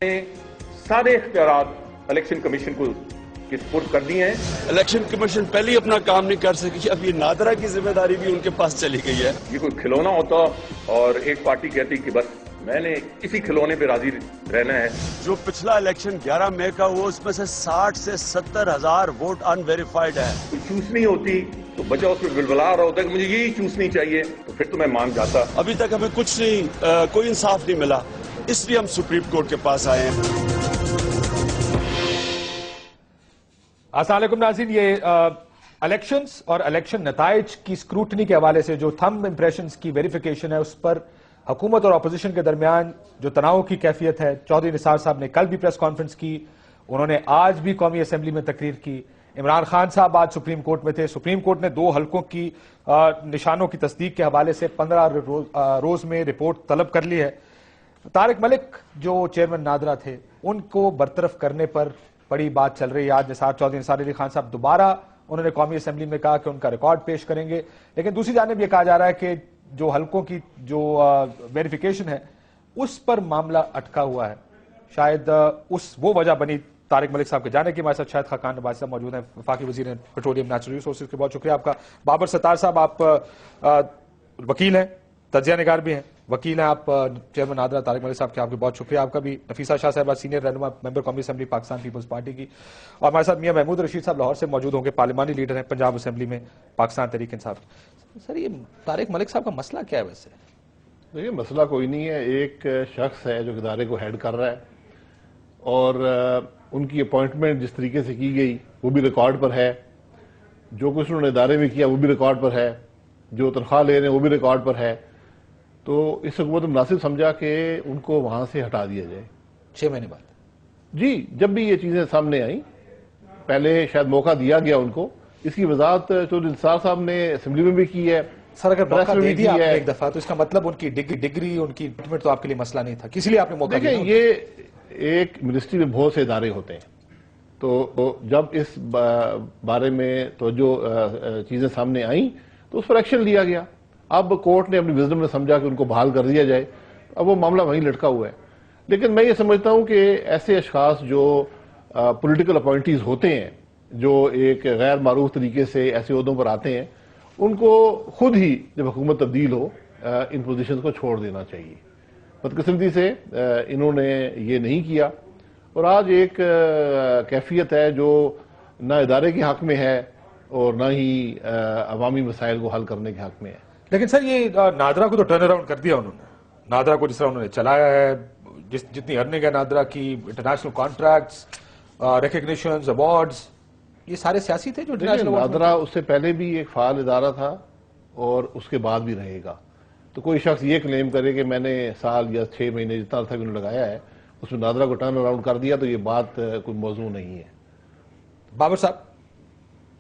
نے سارے اختیارات الیکشن کمیشن کو سپورٹ کر دیے ہیں۔ الیکشن کمیشن پہلے ہی اپنا کام نہیں کر سکی، اب یہ نادرا کی ذمہ داری بھی ان کے پاس چلی گئی ہے۔ یہ کوئی کھلونا ہوتا اور ایک پارٹی کہتی کہ بس میں نے اسی کھلونے پہ راضی رہنا ہے۔ جو پچھلا الیکشن 11 مئی کا ہوا اس میں سے 60 سے 70 ہزار ووٹ ان ویریفائڈ ہے۔ کوئی چوسنی ہوتی تو بچہ اس پہ بلبلا رہا ہوتا ہے کہ مجھے یہی چوسنی چاہیے، تو پھر تو میں مان جاتا۔ ابھی تک ہمیں کچھ نہیں، کوئی انصاف نہیں ملا، اس لیے ہم سپریم کورٹ کے پاس آئے ہیں۔ السلام علیکم ناظرین، یہ الیکشنز اور الیکشن نتائج کی اسکروٹنی کے حوالے سے جو تھم امپریشنز کی ویریفیکیشن ہے اس پر حکومت اور اپوزیشن کے درمیان جو تناؤ کی کیفیت ہے، چودھری نثار صاحب نے کل بھی پریس کانفرنس کی، انہوں نے آج بھی قومی اسمبلی میں تقریر کی۔ عمران خان صاحب آج سپریم کورٹ میں تھے، سپریم کورٹ نے 2 حلقوں کی نشانوں کی تصدیق کے حوالے سے 15 روز میں رپورٹ طلب کر لی ہے۔ طارق ملک جو چیئرمین نادرا تھے ان کو برطرف کرنے پر بڑی بات چل رہی ہے۔ آج چودھری نثار علی خان صاحب دوبارہ انہوں نے قومی اسمبلی میں کہا کہ ان کا ریکارڈ پیش کریں گے، لیکن دوسری جانب یہ کہا جا رہا ہے کہ جو حلقوں کی جو ویریفیکیشن ہے اس پر معاملہ اٹکا ہوا ہے، شاید وہ وجہ بنی طارق ملک صاحب کے جانے کی۔ ہمارے ساتھ شاہد خاقان نواز صاحب موجود ہیں، وفاقی وزیر پیٹرولیم نیچرل ریسورسز کے، بہت شکریہ آپ کا۔ بابر ستار صاحب، آپ وکیل ہیں، تجزیہ نگار بھی ہیں، وکیل ہیں آپ، چیئرمین نادرا طارق ملک صاحب کے، آپ کا بہت شکریہ آپ کا بھی۔ نفیسہ شاہ صاحبہ، سینئر رہنما ممبر قومی اسمبلی پاکستان پیپلز پارٹی کی، اور ہمارے ساتھ میاں محمود رشید صاحب لاہور سے موجود ہوں گے، پارلیمانی لیڈر ہیں پنجاب اسمبلی میں پاکستان تحریک انصاف۔ سر، یہ طارق ملک صاحب کا مسئلہ کیا ہے ویسے؟ دیکھیے، مسئلہ کوئی نہیں ہے، ایک شخص ہے جو ادارے کو ہیڈ کر رہا ہے، اور ان کی اپوائنٹمنٹ جس طریقے سے کی گئی وہ بھی ریکارڈ پر ہے، جو کچھ انہوں نے ادارے میں کیا وہ بھی ریکارڈ پر ہے، جو تنخواہ لے رہے ہیں وہ بھی ریکارڈ پر ہے، تو اس حکومت نے مناسب سمجھا کہ ان کو وہاں سے ہٹا دیا جائے 6 مہینے بعد۔ جی، جب بھی یہ چیزیں سامنے آئیں، پہلے شاید موقع دیا گیا ان کو، اس کی وضاحت چودھری نثار صاحب نے اسمبلی میں بھی کی ہے۔ سر، اگر موقع دے دیا آپ نے ایک دفعہ تو اس کا مطلب ان کی ڈگری ان کی اپوائنٹمنٹ تو آپ کے لیے مسئلہ نہیں تھا، کسی لیے آپ نے موقع دیا؟ دیکھیں، یہ ایک منسٹری میں بہت سے ادارے ہوتے ہیں، تو جب اس بارے میں توجہ چیزیں سامنے آئیں تو اس پر ایکشن لیا گیا۔ اب کورٹ نے اپنی وزڈم میں سمجھا کہ ان کو بحال کر دیا جائے، اب وہ معاملہ وہیں لٹکا ہوا ہے۔ لیکن میں یہ سمجھتا ہوں کہ ایسے اشخاص جو پولیٹیکل اپوائنٹیز ہوتے ہیں، جو ایک غیر معروف طریقے سے ایسے عہدوں پر آتے ہیں، ان کو خود ہی جب حکومت تبدیل ہو ان پوزیشنز کو چھوڑ دینا چاہیے۔ بدقسمتی سے انہوں نے یہ نہیں کیا، اور آج ایک کیفیت ہے جو نہ ادارے کے حق میں ہے اور نہ ہی عوامی مسائل کو حل کرنے کے حق میں ہے۔ لیکن سر، یہ نادرا کو تو ٹرن اراؤنڈ کر دیا انہوں نے، نادرا کو جس طرح انہوں نے چلایا ہے، جتنی ارننگ ہے نادرا کی، انٹرنیشنل کانٹریکٹس، ریکگنیشنز، ایوارڈز، یہ سارے سیاسی تھے جو نادرا اس سے پہلے بھی ایک فعال ادارہ تھا اور اس کے بعد بھی رہے گا۔ تو کوئی شخص یہ کلیم کرے کہ میں نے سال یا 6 مہینے جتنا عرصہ انہوں نے لگایا ہے اس میں نادرا کو ٹرن اراؤنڈ کر دیا، تو یہ بات کوئی موضوع نہیں ہے۔ بابر صاحب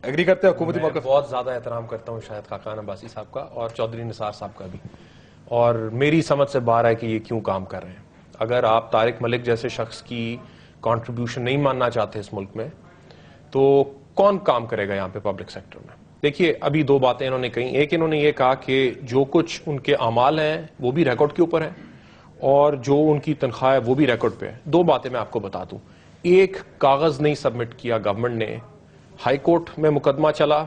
ایگری کرتے ہیں حکومتی میں موقف؟ بہت زیادہ احترام کرتا ہوں شاہد خاقان عباسی صاحب کا اور چودھری نثار صاحب کا بھی، اور میری سمجھ سے باہر ہے کہ یہ کیوں کام کر رہے ہیں۔ اگر آپ طارق ملک جیسے شخص کی کنٹریبیوشن نہیں ماننا چاہتے اس ملک میں، تو کون کام کرے گا یہاں پہ پبلک سیکٹر میں؟ دیکھیے، ابھی 2 باتیں انہوں نے کہیں۔ ایک، انہوں نے یہ کہا کہ جو کچھ ان کے اعمال ہیں وہ بھی ریکارڈ کے اوپر ہیں، اور جو ان کی تنخواہ ہے وہ بھی ریکارڈ پہ ہے۔ 2 باتیں میں آپ کو بتا دوں۔ ایک، کاغذ نہیں سبمٹ کیا گورنمنٹ نے، ہائی کورٹ میں مقدمہ چلا،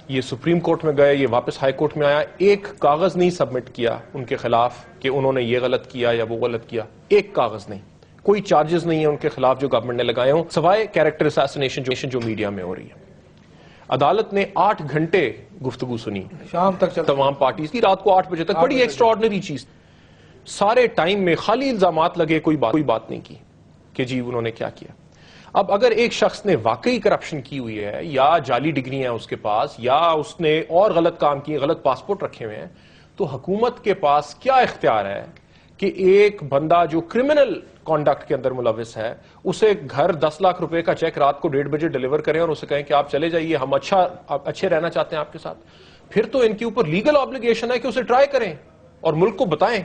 یہ سپریم کورٹ میں گئے، یہ واپس ہائی کورٹ میں آیا، ایک کاغذ نہیں سبمٹ کیا ان کے خلاف کہ انہوں نے یہ غلط کیا یا وہ غلط کیا، ایک کاغذ نہیں، کوئی چارجز نہیں ہے ان کے خلاف جو گورنمنٹ نے لگائے ہوں، سوائے کیریکٹر اساسینیشن جو میڈیا میں ہو رہی ہے۔ عدالت نے 8 گھنٹے گفتگو سنی شام تک تمام پارٹیز کی، رات کو 8 بجے تک، بڑی ایکسٹراڈنری چیز۔ سارے ٹائم میں خالی الزامات لگے، کوئی بات نہیں کی کہ جی انہوں نے کیا کیا۔ اب اگر ایک شخص نے واقعی کرپشن کی ہوئی ہے، یا جعلی ڈگری ہیں اس کے پاس، یا اس نے اور غلط کام کیے، غلط پاسپورٹ رکھے ہوئے ہیں، تو حکومت کے پاس کیا اختیار ہے کہ ایک بندہ جو کرمنل کانڈکٹ کے اندر ملوث ہے، اسے گھر 10 لاکھ روپے کا چیک رات کو 1:30 بجے ڈیلیور کریں اور اسے کہیں کہ آپ چلے جائیے، ہم اچھے رہنا چاہتے ہیں آپ کے ساتھ؟ پھر تو ان کے اوپر لیگل آبلیگیشن ہے کہ اسے ٹرائی کریں اور ملک کو بتائیں۔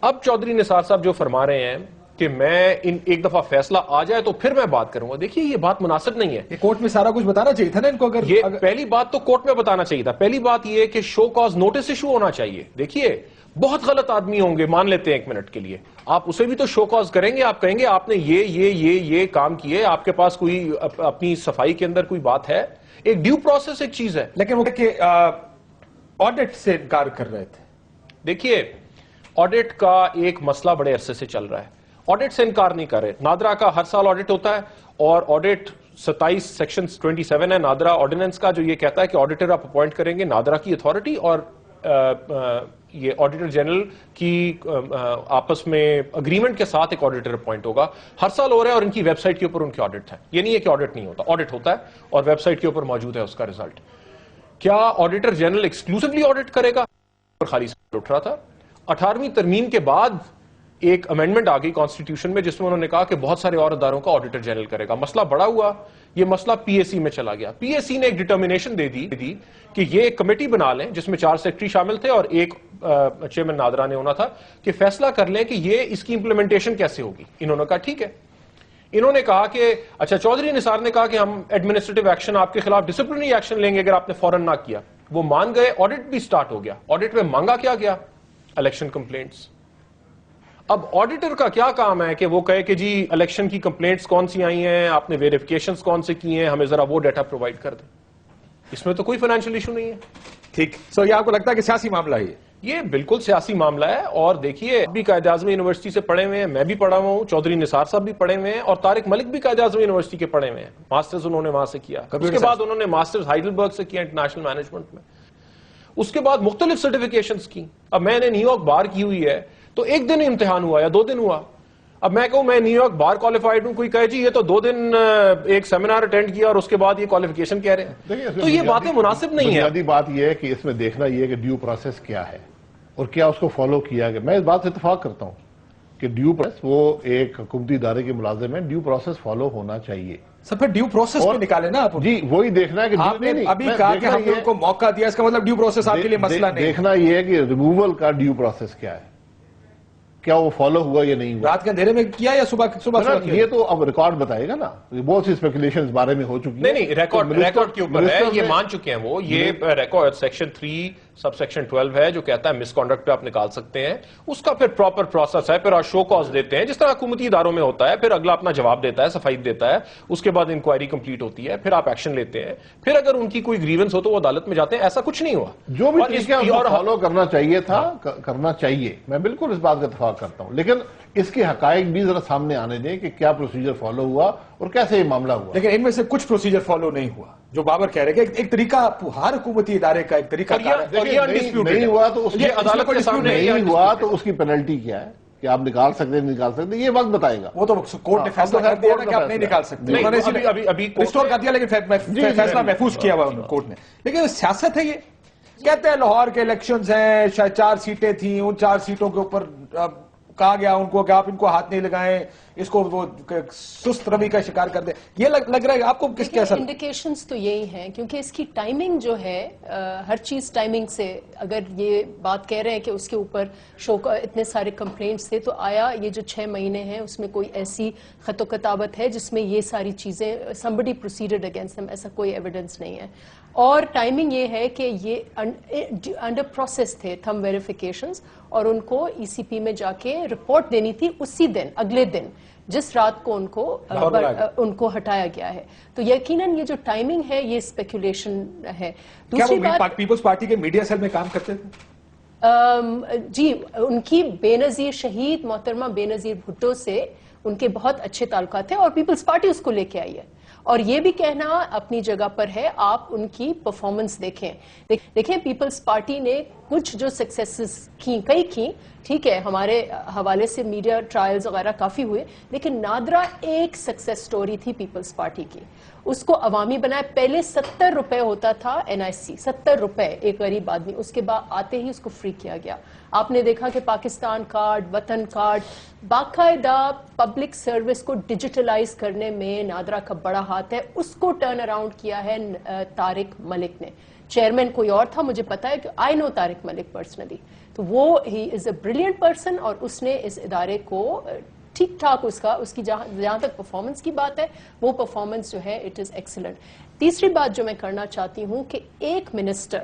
اب چودھری نثار صاحب جو فرما رہے ہیں کہ میں ایک دفعہ فیصلہ آ جائے تو پھر میں بات کروں گا، دیکھیے یہ بات مناسب نہیں ہے۔ یہ کورٹ میں سارا کچھ بتانا چاہیے تھا نا ان کو، اگر یہ پہلی بات تو کورٹ میں بتانا چاہیے تھا۔ پہلی بات یہ کہ شو کاز نوٹس ایشو ہونا چاہیے۔ دیکھیے، بہت غلط آدمی ہوں گے، مان لیتے ہیں ایک منٹ کے لیے، آپ اسے بھی تو شو کاز کریں گے، آپ کہیں گے آپ نے یہ کام کیے، آپ کے پاس کوئی اپنی صفائی کے اندر کوئی بات ہے؟ ایک ڈیو پروسیس ایک چیز ہے. لیکن وہ کہ آڈٹ سے انکار کر رہے تھے. دیکھیے آڈٹ کا ایک مسئلہ بڑے عرصے سے چل رہا ہے، آڈٹ سے انکار نہیں کر رہے. نادرا کا ہر سال آڈٹ ہوتا ہے، اور آڈٹ 27 سیکشن 27 ہے نادرا آرڈیننس کا، جو یہ کہتا ہے کہ آڈیٹر آپ اپوائنٹ کریں گے نادرا کی اتھارٹی اور یہ آڈیٹر جنرل کی آپس میں اگریمنٹ کے ساتھ ایک آڈیٹر اپوائنٹ ہوگا. ہر سال ہو رہا ہے، اور ان کی ویب سائٹ کے اوپر ان کے آڈٹ ہے. یہ نہیں ہے کہ آڈٹ نہیں ہوتا، آڈٹ ہوتا ہے اور ویب سائٹ کے اوپر موجود ہے اس کا ریزلٹ. کیا آڈیٹر جنرل ایکسکلوسively آڈٹ کرے گا؟ خالی سوال اٹھ رہا تھا. 18ویں ترمیم کے بعد ایک امینڈمنٹ آ گئی کانسٹیٹیوشن میں جس میں انہوں نے کہا کہ بہت سارے اور اداروں کا آڈیٹر جنرل کرے گا. مسئلہ بڑا ہوا، یہ مسئلہ پی اے سی میں چلا گیا. پی اے سی نے ایک ڈٹرمینیشن دے دی کہ یہ ایک کمیٹی بنا لیں جس میں 4 سیکرٹری شامل تھے اور ایک چیئرمین نادرا نے ہونا تھا، کہ فیصلہ کر لیں کہ یہ اس کی امپلیمنٹیشن کیسے ہوگی. انہوں نے کہا ٹھیک ہے. انہوں نے کہا کہ اچھا چودھری نثار نے کہا کہ ہم ایڈمنسٹریٹو ایکشن آپ کے خلاف ڈسپلنری ایکشن لیں گے اگر آپ نے فوراً نہ کیا. وہ مان گئے، آڈٹ بھی سٹارٹ ہو گیا. آڈٹ میں مانگا کیا گیا؟ Election complaints. اب آڈیٹر کا کیا کام ہے کہ وہ کہے کہ جی الیکشن کی کمپلینٹس کون سی آئی ہیں، آپ نے ویریفیکیشنز کون سے کی ہیں، ہمیں ذرا وہ ڈیٹا پرووائڈ کر دیں. اس میں تو کوئی فائنینشیل ایشو نہیں ہے. ٹھیک. سو یہ آپ کو لگتا ہے کہ سیاسی معاملہ ہے؟ یہ بالکل سیاسی معاملہ ہے. اور دیکھیے بھی قائد اعظم یونیورسٹی سے پڑھے ہوئے ہیں، میں بھی پڑھا ہوا ہوں، چودھری نثار صاحب بھی پڑھے ہوئے ہیں، اور طارق ملک بھی قائد اعظم یونیورسٹی کے پڑھے ہوئے ہیں. ماسٹرز انہوں نے وہاں سے کیا، اس کے بعد انہوں نے ماسٹرز ہائیڈلبرگ سے کیا انٹرنیشنل مینجمنٹ میں. اس کے بعد مختلف سرٹیفکیشنز کی. اب میں نے نیو یارک بار کی ہوئی ہے تو 1 دن امتحان ہوا یا 2 دن ہوا. اب میں کہوں میں نیو یارک بار کوالیفائڈ ہوں، کوئی کہے جی یہ تو 2 دن ایک سیمینار اٹینڈ کیا اور اس کے بعد یہ کوالیفیکیشن کہہ رہے ہیں، تو یہ باتیں مناسب نہیں ہیں. بنیادی بات یہ ہے کہ اس میں دیکھنا یہ ہے کہ ڈیو پروسیس کیا ہے اور کیا اس کو فالو کیا گیا. میں اس بات سے اتفاق کرتا ہوں کہ ڈیو پروسیس، وہ ایک حکومتی ادارے کے ملازم ہیں، ڈیو پروسیس فالو ہونا چاہیے. سر پھر ڈیو پروسیس پہ نکالے نا آپ. جی وہی دیکھنا ہے کہ آپ نے ابھی کہا کہ ہم نے ان کو موقع دیا، اس کا مطلب ڈیو پروسیس آپ کے لیے مسئلہ نہیں. دیکھنا یہ ہے کہ ریموول کا ڈیو پروسیس کیا ہے، کیا وہ فالو ہوا یا نہیں ہوا. رات کے اندھیرے میں کیا یا صبح یہ تو اب ریکارڈ بتائے گا نا. بہت سی اسپیکولیشن اس بارے میں ہو چکی ہیں. نہیں ریکارڈ کے اوپر ہے، یہ مان چکے ہیں وہ. یہ ریکارڈ سیکشن 3 سب سیکشن 12 ہے جو کہتا ہے مس کانڈکٹ پہ آپ نکال سکتے ہیں. اس کا پھر پراپر پروسیس ہے، پھر آپ شو کاز دیتے ہیں جس طرح حکومتی اداروں میں ہوتا ہے، پھر اگلا اپنا جواب دیتا ہے، صفائی دیتا ہے، اس کے بعد انکوائری کمپلیٹ ہوتی ہے، پھر آپ ایکشن لیتے ہیں، پھر اگر ان کی کوئی گریونس ہو تو وہ عدالت میں جاتے ہیں. ایسا کچھ نہیں ہوا. جو بھی طریقہ فالو کرنا چاہیے تھا کرنا چاہیے، میں بالکل اس بات کا اتفاق کرتا ہوں، لیکن اس کے حقائق بھی ذرا سامنے آنے دیں کہ کیا پروسیجر فالو ہوا اور کیسے یہ معاملہ ہوا. لیکن ان میں سے کچھ پروسیجر فالو نہیں ہوا جو بابر کہہ رہے کہ ایک طریقہ ہر حکومتی ادارے کا ایک طریقہ نہیں ہوا تو عدالت کے سامنے نہیں ہوا تو اس کی پینلٹی کیا ہے کہ آپ نکال سکتے ہیں نکال سکتے، یہ وقت بتائے گا. وہ تو کورٹ نے فیصلہ کر دیا کہ آپ نہیں نکال سکتے، انہوں نے ابھی ریسٹور کر دیا، لیکن فیصلہ محفوظ کیا ہوا کورٹ نے. لیکن سیاست ہے، یہ کہتے ہیں لاہور کے الیکشنز ہیں، شاید 4 سیٹیں تھیں، ان 4 سیٹوں کے اوپر کہا گیا ان کو کہ آپ ان کو ہاتھ نہیں لگائیں، اس کو وہ سست روی کا شکار کر دیں. یہ لگ رہا ہے آپ کو کس کے اثر؟ انڈیکیشنز تو یہی ہیں کیونکہ اس کی ٹائمنگ جو ہے، ہر چیز ٹائمنگ سے، اگر یہ بات کہہ رہے ہیں کہ اس کے اوپر اتنے سارے کمپلینٹس تھے، تو آیا یہ جو 6 مہینے ہیں اس میں کوئی ایسی خط و کتابت ہے جس میں یہ ساری چیزیں somebody proceeded against them؟ ایسا کوئی ایویڈنس نہیں ہے. اور ٹائمنگ یہ ہے کہ یہ انڈر پروسیس تھے تھم ویریفیکیشنز، اور ان کو ای سی پی میں جا کے رپورٹ دینی تھی اسی دن، اگلے دن، جس رات کو ان کو ہٹایا گیا ہے. تو یقیناً یہ جو ٹائمنگ ہے یہ اسپیکولیشن ہے. دوسری بات، پیپلز پارٹی کے میڈیا سیل میں کام کرتے تھے؟ جی، ان کی بے نظیر شہید محترمہ بے نظیر بھٹو سے ان کے بہت اچھے تعلقات ہیں اور پیپلز پارٹی اس کو لے کے آئی ہے. اور یہ بھی کہنا اپنی جگہ پر ہے، آپ ان کی پرفارمنس دیکھیں پیپلز پارٹی نے کچھ جو سکسیسز کئی کی، ٹھیک ہے، ہمارے حوالے سے میڈیا ٹرائلز وغیرہ کافی ہوئے، لیکن نادرا ایک سکسیس سٹوری تھی پیپلز پارٹی کی. اس کو عوامی بنایا. پہلے 70 روپے ہوتا تھا NIC، 70 روپے ایک غریب آدمی، اس کے بعد آتے ہی اس کو فری کیا گیا. آپ نے دیکھا کہ پاکستان کارڈ، وطن کارڈ، باقاعدہ پبلک سروس کو ڈیجیٹلائز کرنے میں نادرا کا بڑا ہاتھ ہے. اس کو ٹرن اراؤنڈ کیا ہے طارق ملک نے. چیئرمین کوئی اور تھا، مجھے پتا ہے کہ آئی نو طارق ملک پرسنلی، تو وہ ہی از اے بریلینٹ پرسن، اور اس نے اس ادارے کو ٹھیک ٹھاک اس کی جہاں تک پرفارمنس کی بات ہے، وہ پرفارمنس جو ہے اٹ از ایکسلنٹ. تیسری بات جو میں کرنا چاہتی ہوں کہ ایک منسٹر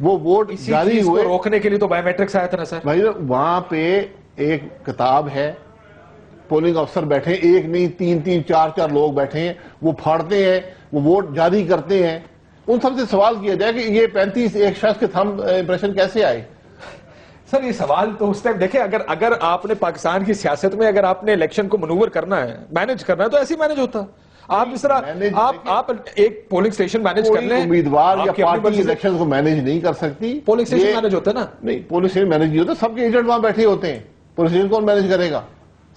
وہ ووٹ اسی جاری چیز کو ہوئے. روکنے کے لیے تو بایو میٹرکس آیا تھا نا سر. بھائی وہاں پہ ایک کتاب ہے, پولنگ افسر بیٹھے ہیں, ایک نہیں تین تین چار چار لوگ بیٹھے ہیں, وہ پھاڑتے ہیں, وہ ووٹ جاری کرتے ہیں. ان سب سے سوال کیا جائے کہ یہ 35 ایک شخص کے تھم امپریشن کیسے آئے؟ سر یہ سوال تو اس ٹائم دیکھیں, اگر آپ نے پاکستان کی سیاست میں اگر آپ نے الیکشن کو منور کرنا ہے, مینج کرنا ہے, تو ایسے ہی مینج ہوتا. آپ اس طرح آپ ایک پولنگ سٹیشن مینج کر لیں. امیدوار یا پارٹی الیکشن کو مینج نہیں کر سکتی. پولنگ سٹیشن مینج ہوتا ہے نا. نہیں, پولنگ سٹیشن مینج نہیں ہوتا, سب کے ایجنٹ وہاں بیٹھے ہوتے ہیں. پولنگ سٹیشن کون مینج کرے گا؟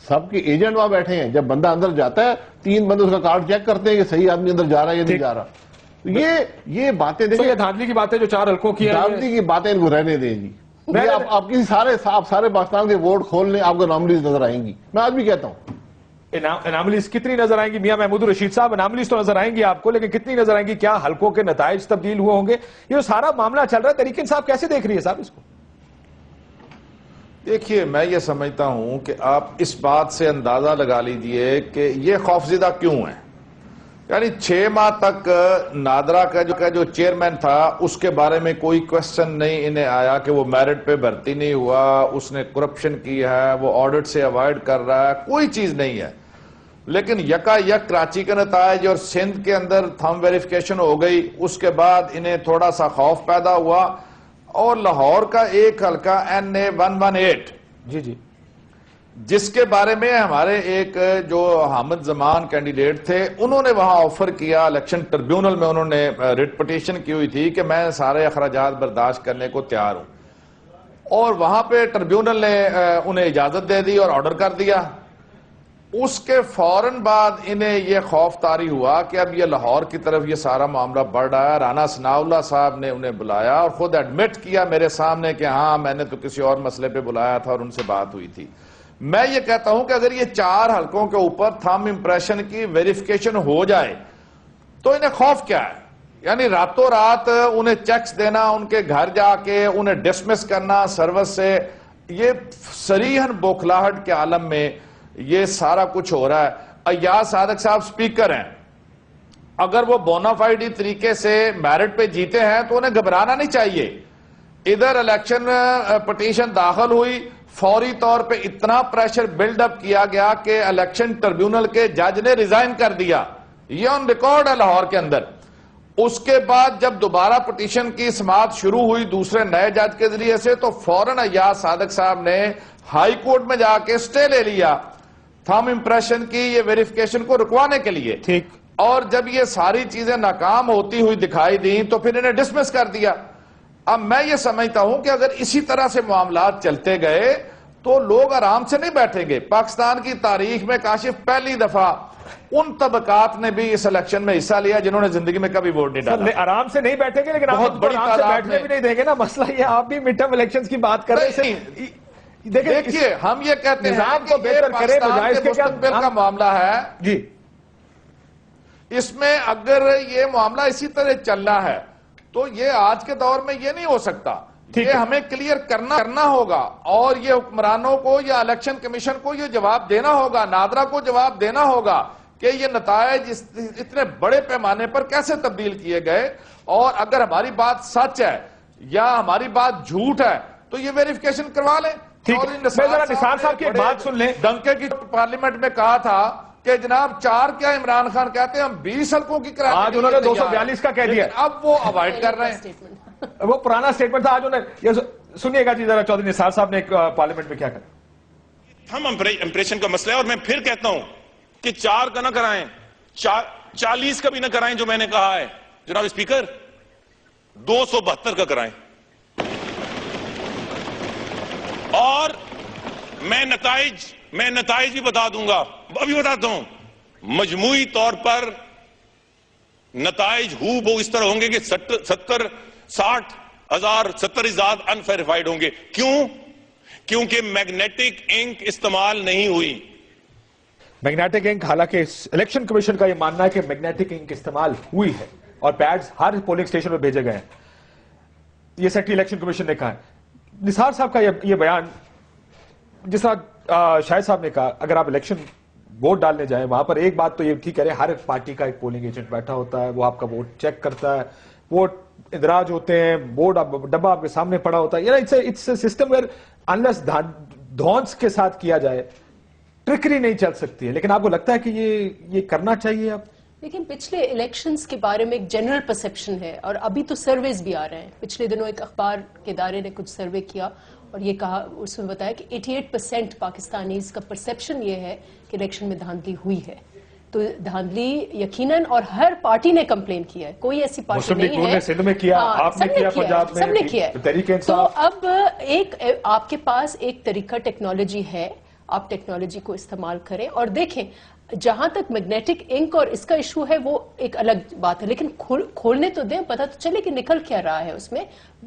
سب کے ایجنٹ وہاں بیٹھے ہیں. جب بندہ اندر جاتا ہے 3 بندے اس کا کارڈ چیک کرتے ہیں کہ صحیح آدمی اندر جا رہا ہے یا نہیں جا رہا. یہ باتیں دیکھیں, یہ دھاندلی کی باتیں جو 4 حلقوں کی ہیں, دھاندلی کی باتیں ان کو رہنے دیں جی. آپ کسی سارے پاکستان کے ووٹ کھول لیں, آپ کو اناملیز نظر آئیں گی. میں آج بھی کہتا ہوں اناملیز کتنی نظر آئیں گی میاں محمود الرشید صاحب؟ اناملیز تو نظر آئیں گی آپ کو, لیکن کتنی نظر آئیں گی؟ کیا حلقوں کے نتائج تبدیل ہوئے ہوں گے؟ یہ جو سارا معاملہ چل رہا ہے, تحریک انصاف کیسے دیکھ رہی ہے صاحب اس کو؟ دیکھیے, میں یہ سمجھتا ہوں کہ آپ اس بات سے اندازہ لگا لیجئے کہ یہ خوفزدہ کیوں ہیں. یعنی 6 ماہ تک نادرا کا جو چیئرمین تھا اس کے بارے میں کوئی کوسچن نہیں انہیں آیا کہ وہ میرٹ پہ بھرتی نہیں ہوا, اس نے کرپشن کی ہے, وہ آڈٹ سے اوائڈ کر رہا ہے, کوئی چیز نہیں ہے. لیکن یکا یک کراچی کے نتائج اور سندھ کے اندر تھم ویریفیکیشن ہو گئی, اس کے بعد انہیں تھوڑا سا خوف پیدا ہوا. اور لاہور کا ایک حلقہ NA 118 جی جس کے بارے میں ہمارے ایک جو حامد زمان کینڈیڈیٹ تھے, انہوں نے وہاں آفر کیا, الیکشن ٹربیونل میں انہوں نے ریٹ پٹیشن کی ہوئی تھی کہ میں سارے اخراجات برداشت کرنے کو تیار ہوں, اور وہاں پہ ٹربیونل نے انہیں اجازت دے دی اور آرڈر کر دیا. اس کے فوراً بعد انہیں یہ خوف طاری ہوا کہ اب یہ لاہور کی طرف یہ سارا معاملہ بڑھ رہا ہے. رانا ثناء اللہ صاحب نے انہیں بلایا اور خود ایڈمٹ کیا میرے سامنے کہ ہاں میں نے تو کسی اور مسئلے پہ بلایا تھا اور ان سے بات ہوئی تھی. میں یہ کہتا ہوں کہ اگر یہ 4 حلقوں کے اوپر تھم امپریشن کی ویریفیکیشن ہو جائے تو انہیں خوف کیا ہے؟ یعنی راتوں رات انہیں چیکس دینا, ان کے گھر جا کے انہیں ڈسمس کرنا سروس سے, یہ صریحاً بوکھلاہٹ کے عالم میں یہ سارا کچھ ہو رہا ہے. ایاز صادق صاحب سپیکر ہیں, اگر وہ بونافائیڈی طریقے سے میرٹ پہ جیتے ہیں تو انہیں گھبرانا نہیں چاہیے. ادھر الیکشن پٹیشن داخل ہوئی, فوری طور پہ اتنا پریشر بلڈ اپ کیا گیا کہ الیکشن ٹربیونل کے جج نے ریزائن کر دیا, یہ آن ریکارڈ ہے لاہور کے اندر. اس کے بعد جب دوبارہ پٹیشن کی سماعت شروع ہوئی دوسرے نئے جج کے ذریعے سے, تو فوراً ایاز صادق صاحب نے ہائی کورٹ میں جا کے سٹے لے لیا تھم امپریشن کی یہ ویریفیکیشن کو رکوانے کے لیے. ٹھیک. اور جب یہ ساری چیزیں ناکام ہوتی ہوئی دکھائی دیں تو پھر انہیں ڈسمس کر دیا. اب میں یہ سمجھتا ہوں کہ اگر اسی طرح سے معاملات چلتے گئے تو لوگ آرام سے نہیں بیٹھیں گے. پاکستان کی تاریخ میں کاشف پہلی دفعہ ان طبقات نے بھی اس الیکشن میں حصہ لیا جنہوں نے زندگی میں کبھی ووٹ نہیں ڈالا. آرام سے نہیں بیٹھیں گے, لیکن بہت بڑی تعداد بیٹھنے بھی نہیں دیں گے نا. مسئلہ یہ آپ بھی مڈ ٹرم الیکشنز کی بات کر رہے ہیں. دیکھیے, ہم یہ کہتے ہیں نظام کو کہ بہتر کرے بجائے اس کے مستقبل کا معاملہ ہے جی. اس میں اگر یہ معاملہ اسی طرح چلنا ہے تو یہ آج کے دور میں یہ نہیں ہو سکتا. یہ ہمیں کلیئر کرنا ہوگا, اور یہ حکمرانوں کو یا الیکشن کمیشن کو یہ جواب دینا ہوگا, نادرا کو جواب دینا ہوگا کہ یہ نتائج اتنے بڑے پیمانے پر کیسے تبدیل کیے گئے. اور اگر ہماری بات سچ ہے یا ہماری بات جھوٹ ہے تو یہ ویریفیکیشن کروا لیں. نثار صاحب کی ایک بات سن لیں. ڈنکے کی پارلیمنٹ میں کہا تھا کہ جناب 4 کیا عمران خان کہتے ہیں, ہم 20 حلقوں کی کراچی. آج انہوں نے 242 کا کہہ دیا, اب وہ اوائڈ کر رہے ہیں. وہ پرانا سٹیٹمنٹ تھا. آج انہوں نے سنیے گا جی ذرا چودھری نثار صاحب نے پارلیمنٹ میں کیا کہا. ہم امپریشن کا مسئلہ ہے, اور میں پھر کہتا ہوں کہ 4 کا نہ کرائیں, 40 کا بھی نہ کرائیں جو میں نے کہا ہے. جناب اسپیکر 272 کا کرائیں. اور میں نتائج بھی بتا دوں گا, ابھی بتاتا ہوں. مجموعی طور پر نتائج ہو اس طرح ہوں گے کہ 70,000 انفیریفائڈ ہوں گے. کیوں؟ کیونکہ میگنیٹک انک استعمال نہیں ہوئی. میگنیٹک انک, حالانکہ الیکشن کمیشن کا یہ ماننا ہے کہ میگنیٹک انک استعمال ہوئی ہے اور پیڈز ہر پولنگ سٹیشن پر بھیجے گئے ہیں. یہ سیکٹری الیکشن کمیشن نے کہا ہے. نثار صاحب کا یہ بیان, جس طرح شاہد صاحب نے کہا, اگر آپ الیکشن ووٹ ڈالنے جائیں وہاں پر ایک بات تو یہ ٹھیک ہے, ہر ایک پارٹی کا ایک پولنگ ایجنٹ بیٹھا ہوتا ہے, وہ آپ کا ووٹ چیک کرتا ہے, ووٹ اندراج ہوتے ہیں, بورڈ ڈبہ آپ کے سامنے پڑا ہوتا ہے. It's a system where unless دھونس کے ساتھ کیا جائے ٹرکری نہیں چل سکتی ہے. لیکن آپ کو لگتا ہے کہ یہ کرنا چاہیے؟ آپ لیکن پچھلے الیکشنز کے بارے میں ایک جنرل پرسپشن ہے, اور ابھی تو سرویز بھی آ رہے ہیں. پچھلے دنوں ایک اخبار کے ادارے نے کچھ سروے کیا اور یہ کہا, اس میں بتایا کہ 88% پاکستانیز کا پرسپشن یہ ہے کہ الیکشن میں دھاندلی ہوئی ہے. تو دھاندلی یقیناً, اور ہر پارٹی نے کمپلین کیا ہے, کوئی ایسی پارٹی نہیں ہے. سندھ میں کیا, آپ نے کیا, پنجاب میں, سب نے کیا. تحریک تو انصاف. اب آپ کے پاس ایک طریقہ ٹیکنالوجی ہے, آپ ٹیکنالوجی کو استعمال کریں اور دیکھیں. جہاں تک میگنیٹک انک اور اس کا ایشو ہے وہ ایک الگ بات ہے, لیکن کھولنے تو دیں, پتہ تو چلے کہ نکل کیا رہا ہے اس میں.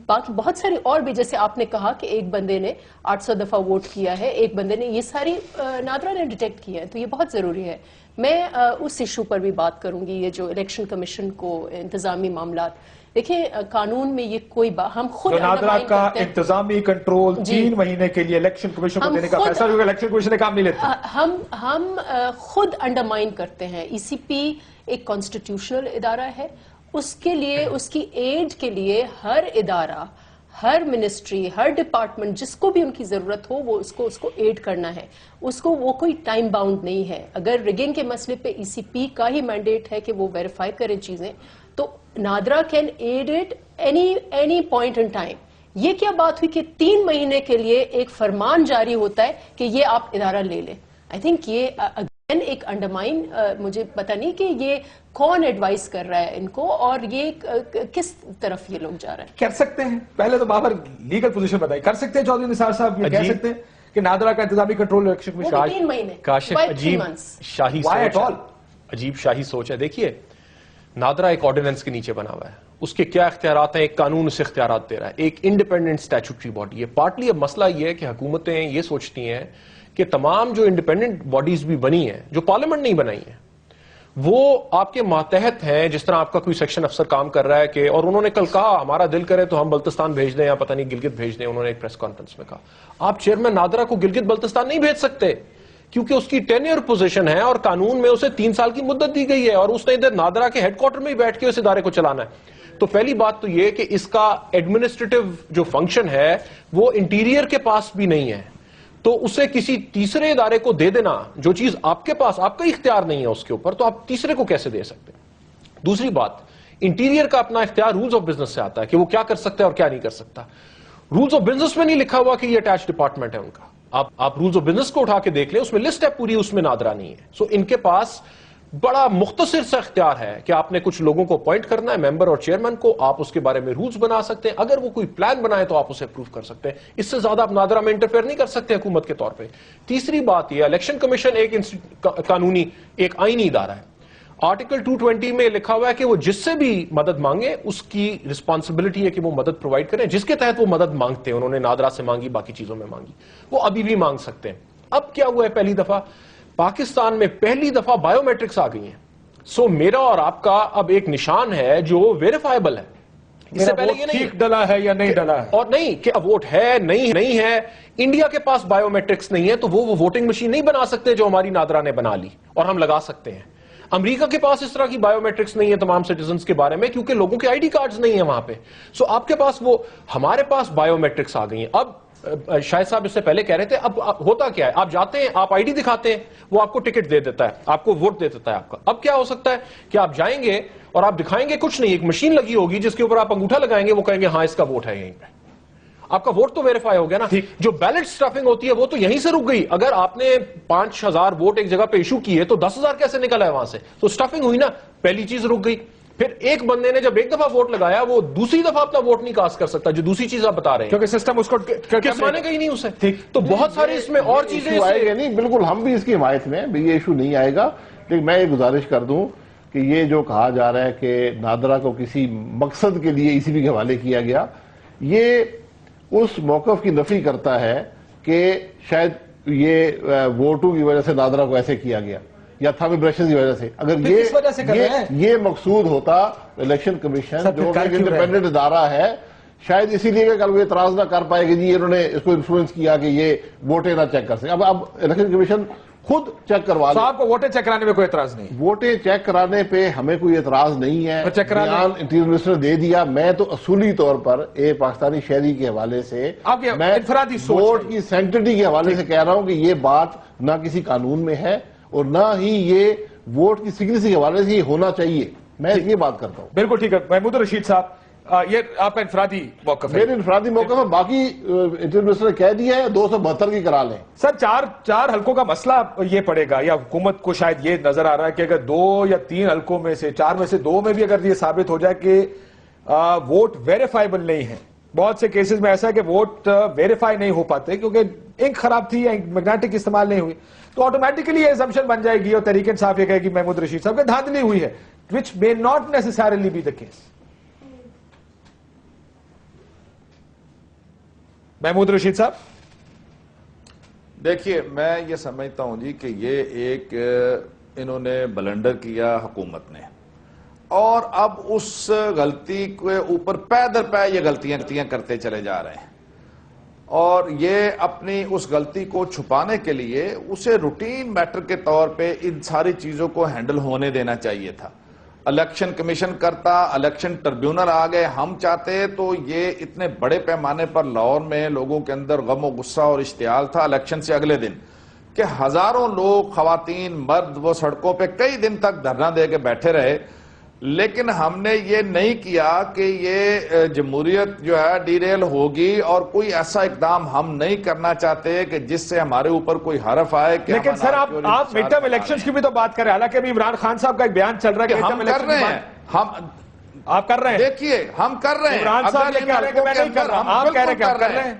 باقی بہت ساری اور بھی, جیسے آپ نے کہا کہ ایک بندے نے 800 دفعہ ووٹ کیا ہے, ایک بندے نے, یہ ساری نادرا نے ڈیٹیکٹ کیا ہے. تو یہ بہت ضروری ہے. میں اس ایشو پر بھی بات کروں گی, یہ جو الیکشن کمیشن کو انتظامی معاملات. دیکھیں قانون میں یہ کوئی ہم خود نادرا کا انتظامی کنٹرول 3 مہینے کے لیے الیکشن کمیشن کو دینے کا فیصلہ, جو الیکشن کمیشن نے کام نہیں لیتا. ہم خود انڈرمائن کرتے ہیں. ای سی پی ایک کانسٹیٹیوشنل ادارہ ہے, اس کے لیے, اس کی ایڈ کے لیے ہر ادارہ, ہر منسٹری, ہر ڈپارٹمنٹ جس کو بھی ان کی ضرورت ہو وہ اس کو ایڈ کرنا ہے. اس کو وہ کوئی ٹائم باؤنڈ نہیں ہے. اگر ریگنگ کے مسئلے پہ ای سی پی کا ہی مینڈیٹ ہے کہ وہ ویریفائی کرے چیزیں, تو NADRA can add it any point in time. یہ کیا بات ہوئی کہ 3 مہینے کے لیے ایک فرمان جاری ہوتا ہے کہ یہ آپ ادارہ لے لیں. آئی تھنک یہ اگین ایک انڈرمائن, مجھے پتہ نہیں کہ یہ کون ایڈوائز کر رہا ہے ان کو, اور یہ کس طرف یہ لوگ جا رہے ہیں. کر سکتے ہیں, پہلے تو بابر لیگل پوزیشن بتائی, کر سکتے ہیں چودھری نثار صاحب, یہ کہہ سکتے ہیں کہ نادرا کا انتظامی کنٹرول الیکشن کمیشن 3 مہینے, کاشف عجیب شاہی سوچ ہے, عجیب شاہی سوچ ہے. دیکھیے نادرا ایک آرڈیننس کے نیچے بنا ہوا ہے, اس کے کیا اختیارات ہیں, ایک قانون اسے اختیارات دے رہا ہے, ایک انڈیپینڈنٹ اسٹیچوٹری باڈی ہے. پارٹلی اب مسئلہ یہ ہے کہ حکومتیں یہ سوچتی ہیں کہ تمام جو انڈیپینڈنٹ باڈیز بھی بنی ہیں, جو پارلیمنٹ نہیں بنائی ہیں, وہ آپ کے ماتحت ہیں. جس طرح آپ کا کوئی سیکشن افسر کام کر رہا ہے کہ, اور انہوں نے کل کہا ہمارا دل کرے تو ہم بلتستان بھیج دیں یا پتہ نہیں گلگت بھیج دیں. انہوں نے ایک پریس کانفرنس میں کہا آپ چیئرمین نادرا کو گلگت بلتستان نہیں بھیج سکتے, کیونکہ اس کی ٹینیور پوزیشن ہے اور قانون میں اسے 3 سال کی مدت دی گئی ہے, اور اس نے ادھر نادرا کے ہیڈ کوارٹر میں ہی بیٹھ کے اس ادارے کو چلانا ہے. تو پہلی بات تو یہ کہ اس کا ایڈمنسٹریٹو جو فنکشن ہے وہ انٹیریئر کے پاس بھی نہیں ہے, تو اسے کسی تیسرے ادارے کو دے دینا, جو چیز آپ کے پاس, آپ کا اختیار نہیں ہے اس کے اوپر, تو آپ تیسرے کو کیسے دے سکتے. دوسری بات, انٹیریئر کا اپنا اختیار رولز آف بزنس سے آتا ہے کہ وہ کیا کر سکتا ہے اور کیا نہیں کر سکتا. رولز آف بزنس میں نہیں لکھا ہوا کہ یہ اٹیچ ڈپارٹمنٹ ہے ان کا. آپ رولز آف بزنس کو اٹھا کے دیکھ لیں, اس میں لسٹ ہے پوری, اس میں نادرا نہیں ہے. سو ان کے پاس بڑا مختصر سا اختیار ہے کہ آپ نے کچھ لوگوں کو اپوائنٹ کرنا ہے, ممبر اور چیئرمین کو, آپ اس کے بارے میں رولز بنا سکتے ہیں, اگر وہ کوئی پلان بنائے تو آپ اسے اپروو کر سکتے ہیں. اس سے زیادہ آپ نادرا میں انٹرفیئر نہیں کر سکتے حکومت کے طور پہ. تیسری بات یہ, الیکشن کمیشن ایک قانونی, ایک آئینی ادارہ ہے. آرٹیکل 220 میں لکھا ہوا ہے کہ وہ جس سے بھی مدد مانگے اس کی رسپانسبلٹی ہے کہ وہ مدد پرووائڈ کریں. جس کے تحت وہ مدد مانگتے ہیں, انہوں نے نادرا سے مانگی, باقی چیزوں میں مانگی, وہ ابھی بھی مانگ سکتے ہیں. اب کیا ہوا ہے, پہلی دفعہ پاکستان میں پہلی دفعہ بایو میٹرکس آ گئی ہیں. سو میرا اور آپ کا اب ایک نشان ہے جو ویریفائبل ہے. اس سے پہلے یہ نہیں ڈلا ہے یا نہیں ڈلا ہے, اور نہیں کہ اب ووٹ ہے نہیں ہے. انڈیا کے پاس بایو میٹرکس نہیں ہے تو وہ ووٹنگ مشین نہیں بنا سکتے جو ہماری نادرا نے بنا لی اور ہم لگا سکتے ہیں. امریکہ کے پاس اس طرح کی بایو میٹرکس نہیں ہے تمام سٹیزنز کے بارے میں, کیونکہ لوگوں کے آئی ڈی کارڈز نہیں ہیں وہاں پہ. سو آپ کے پاس وہ, ہمارے پاس بایو میٹرکس آ گئی ہیں. اب شاہد صاحب اس سے پہلے کہہ رہے تھے, اب ہوتا کیا ہے, آپ جاتے ہیں, آپ آئی ڈی دکھاتے ہیں, وہ آپ کو ٹکٹ دے دیتا ہے, آپ کو ووٹ دے دیتا ہے آپ کا. اب کیا ہو سکتا ہے کہ آپ جائیں گے اور آپ دکھائیں گے کچھ نہیں, ایک مشین لگی ہوگی جس کے اوپر آپ انگوٹھا لگائیں گے, وہ کہیں گے ہاں اس کا ووٹ ہے یہیں پہ. آپ کا ووٹ تو ویریفائی ہو گیا نا. جو بیلٹ اسٹفنگ ہوتی ہے وہ تو یہیں سے رک گئی. اگر آپ نے 5000 ووٹ ایک جگہ پہ ایشو کیے تو 10,000 کیسے نکلا ہے وہاں سے, تو اسٹفنگ ہوئی نا, پہلی چیز رک گئی. پھر ایک بندے نے جب ایک دفعہ ووٹ لگایا وہ دوسری دفعہ اپنا ووٹ نہیں کاسٹ کر سکتا, جو دوسری چیز آپ بتا رہے ہیں, کیونکہ سسٹم اس کو کس مانے گا ہی نہیں اسے. تو بہت سارے اس میں اور چیزیں آئے گا نہیں. بالکل ہم بھی اس کی حمایت میں, یہ ایشو نہیں آئے گا. لیکن میں یہ گزارش کر دوں کہ یہ جو کہا جا رہا ہے کہ نادرا کو کسی مقصد کے لیے ای سی پی کے حوالے کیا گیا, یہ اس موقف کی نفی کرتا ہے کہ شاید یہ ووٹوں کی وجہ سے نادرا کو ایسے کیا گیا یا تھم امپریشن کی وجہ سے. اگر یہ مقصود ہوتا الیکشن کمیشن جو ایک انڈیپینڈنٹ ادارہ ہے, شاید اسی لیے کہ کل وہ اعتراض نہ کر پائے کہ جی انہوں نے اس کو انفلوئنس کیا کہ یہ ووٹیں نہ چیک کر سکے. اب الیکشن کمیشن خود چیک کروا تو لیں. آپ کو ووٹیں چیک کرانے میں کوئی اعتراض نہیں؟ ووٹیں چیک کرانے پہ ہمیں کوئی اعتراض نہیں ہے. بیان انٹیریئر منسٹر دے دیا. میں تو اصولی طور پر ایک پاکستانی شہری کے حوالے سے میں انفرادی سوچ ووٹ کی سینکٹریٹی کے حوالے سے کہہ رہا ہوں کہ یہ بات نہ کسی قانون میں ہے اور نہ ہی یہ ووٹ کی سیکریسی کے حوالے سے یہ ہونا چاہیے. میں یہ بات کرتا ہوں. بالکل ٹھیک ہے. محمود رشید صاحب یہ آپ کا انفرادی موقف ہے؟ میرے انفرادی موقف ہے. باقی انٹیریئر منسٹر نے کہہ دیا ہے 272 کی کرا لیں. سر چار حلقوں کا مسئلہ یہ پڑے گا یا حکومت کو شاید یہ نظر آ رہا ہے کہ اگر 2 یا 3 حلقوں میں سے 4 میں سے 2 میں بھی اگر یہ ثابت ہو جائے کہ ووٹ ویریفائیبل نہیں ہے. بہت سے کیسز میں ایسا ہے کہ ووٹ ویریفائی نہیں ہو پاتے کیونکہ انک خراب تھی یا میگنیٹک استعمال نہیں ہوئی, تو آٹومیٹکلی یہ اسمپشن بن جائے گی اور تحریک انصاف یہ کہے گی محمود رشید صاحب کہ دھاندلی ہوئی ہے, which may not necessarily be the case. Mahmood Rashid صاحب دیکھیے, میں یہ سمجھتا ہوں جی کہ یہ ایک انہوں نے بلنڈر کیا حکومت نے, اور اب اس غلطی کے اوپر پے در پے یہ غلطیاں کرتے چلے جا رہے ہیں, اور یہ اپنی اس غلطی کو چھپانے کے لیے اسے روٹین میٹر کے طور پہ ان ساری چیزوں کو ہینڈل ہونے دینا چاہیے تھا. الیکشن کمیشن کرتا, الیکشن ٹربیونل آ گئے, ہم چاہتے تو یہ اتنے بڑے پیمانے پر لاہور میں لوگوں کے اندر غم و غصہ اور اشتعال تھا الیکشن سے اگلے دن کہ ہزاروں لوگ, خواتین, مرد وہ سڑکوں پہ کئی دن تک دھرنا دے کے بیٹھے رہے, لیکن ہم نے یہ نہیں کیا کہ یہ جمہوریت جو ہے ڈیریل ہوگی, اور کوئی ایسا اقدام ہم نہیں کرنا چاہتے کہ جس سے ہمارے اوپر کوئی حرف آئے. لیکن سر آپ مڈ ٹرم الیکشنز کی بھی تو بات کر رہے ہیں, حالانکہ ابھی عمران خان صاحب کا ایک بیان چل رہا ہے کہ ہم کر رہے ہیں. آپ کر رہے ہیں؟ دیکھیے ہم کر رہے ہیں. عمران صاحب یہ کہہ رہے ہیں کہ میں نہیں کر رہا, آپ کہہ رہے ہیں کہ ہم کر رہے ہیں.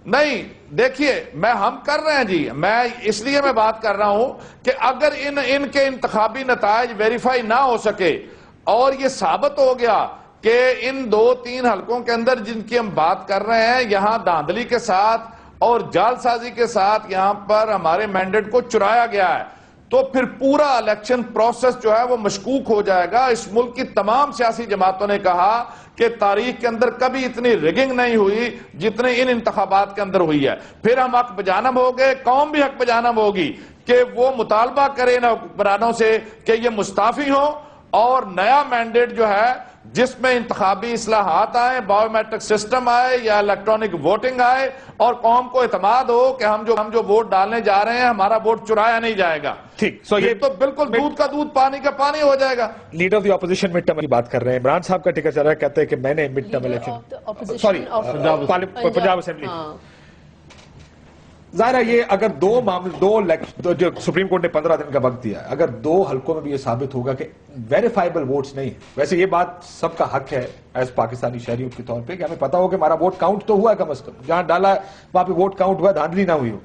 نہیں, دیکھیے ہم کر رہے ہیں جی. میں اس لیے میں بات کر رہا ہوں کہ اگر ان کے انتخابی نتائج ویریفائی نہ ہو سکے اور یہ ثابت ہو گیا کہ ان 2-3 حلقوں کے اندر جن کی ہم بات کر رہے ہیں یہاں دھاندلی کے ساتھ اور جال سازی کے ساتھ یہاں پر ہمارے مینڈیٹ کو چرایا گیا ہے, تو پھر پورا الیکشن پروسیس جو ہے وہ مشکوک ہو جائے گا. اس ملک کی تمام سیاسی جماعتوں نے کہا کہ تاریخ کے اندر کبھی اتنی ریگنگ نہیں ہوئی جتنے ان انتخابات کے اندر ہوئی ہے. پھر ہم حق بجانب ہو گئے, قوم بھی حق بجانب ہوگی کہ وہ مطالبہ کرے نا حکمرانوں سے کہ یہ مستعفی ہوں اور نیا مینڈیٹ جو ہے جس میں انتخابی اصلاحات آئے, بایو میٹرک سسٹم آئے یا الیکٹرانک ووٹنگ آئے, اور قوم کو اعتماد ہو کہ ہم جو ووٹ ڈالنے جا رہے ہیں ہمارا ووٹ چرایا نہیں جائے گا. ٹھیک, سو یہ تو بالکل دودھ کا دودھ پانی کا پانی ہو جائے گا. Leader of the opposition mid term کی بات کر رہے ہیں, عمران صاحب کا ٹکٹ چل رہا ہے, کہتے ہیں کہ میں نے mid term election sorry Punjab assembly, ظاہر ہے یہ اگر جو سپریم کورٹ نے 15 دن کا وقت دیا ہے, اگر 2 حلقوں میں بھی یہ ثابت ہوگا کہ ویریفائیبل ووٹس نہیں ہیں. ویسے یہ بات سب کا حق ہے ایز پاکستانی شہریوں کے طور پہ کہ ہمیں پتا ہو کہ ہمارا ووٹ کاؤنٹ تو ہوا ہے, کم از کم جہاں ڈالا وہاں پہ ووٹ کاؤنٹ ہوا, دھاندلی نہ ہوئی ہو.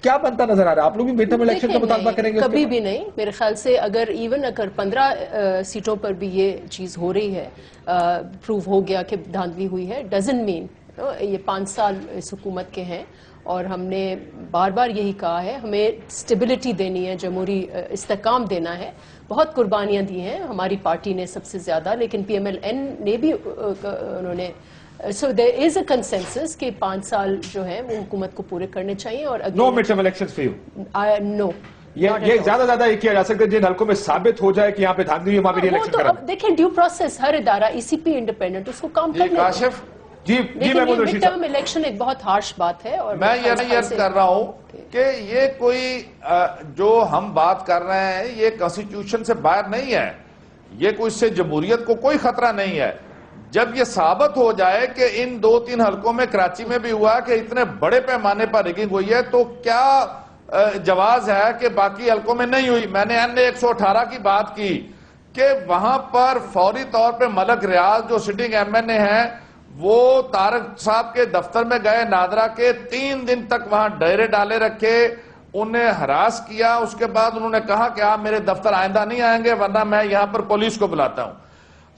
کیا بنتا نظر آ رہا ہے؟ آپ لوگ بھی مڈ ٹرم الیکشن کا مطالبہ کریں گے؟ کبھی بھی نہیں. میرے خیال سے اگر 15 سیٹوں پر بھی یہ چیز ہو رہی ہے, پروو ہو گیا کہ دھاندلی ہوئی ہے, ڈزنٹ مین یہ 5 سال اس حکومت کے ہیں, اور ہم نے بار بار یہی کہا ہے ہمیں اسٹیبلٹی دینی ہے, جمہوری استحکام دینا ہے. بہت قربانیاں دی ہیں ہماری پارٹی نے سب سے زیادہ, لیکن پی ایم ایل این نے بھی انہوں نے, سو دیر از اے کنسنسس کہ 5 سال جو ہے وہ حکومت کو پورے کرنے چاہیے. اور no mid term election for you? No, یہ زیادہ یہ کیا جا سکتا ہے جن حلقوں میں ثابت ہو جائے کہ یہاں پہ دھاندلی وہاں پہ الیکشن کرا. دیکھیں ڈیو پروسیس, ہر ادارہ ای سی پی انڈیپینڈنٹ اس کو کام کرنے دیں. جی محمود رشید صاحب, الیکشن ایک بہت ہارش بات ہے, اور میں یہ عرض کر رہا ہوں کہ یہ کوئی جو ہم بات کر رہے ہیں یہ کانسٹیٹیوشن سے باہر نہیں ہے, یہ کوئی اس سے جمہوریت کو کوئی خطرہ نہیں ہے. جب یہ ثابت ہو جائے کہ ان 2-3 حلقوں میں کراچی میں بھی ہوا کہ اتنے بڑے پیمانے پر ریگنگ ہوئی ہے, تو کیا جواز ہے کہ باقی حلقوں میں نہیں ہوئی؟ میں نے N118 کی بات کی کہ وہاں پر فوری طور پہ ملک ریاض جو سٹنگ ایم این اے ہیں وہ طارق صاحب کے دفتر میں گئے نادرا کے, 3 دن تک وہاں ڈیرے ڈالے رکھے, انہیں ہراس کیا. اس کے بعد انہوں نے کہا کہ آپ میرے دفتر آئندہ نہیں آئیں گے ورنہ میں یہاں پر پولیس کو بلاتا ہوں.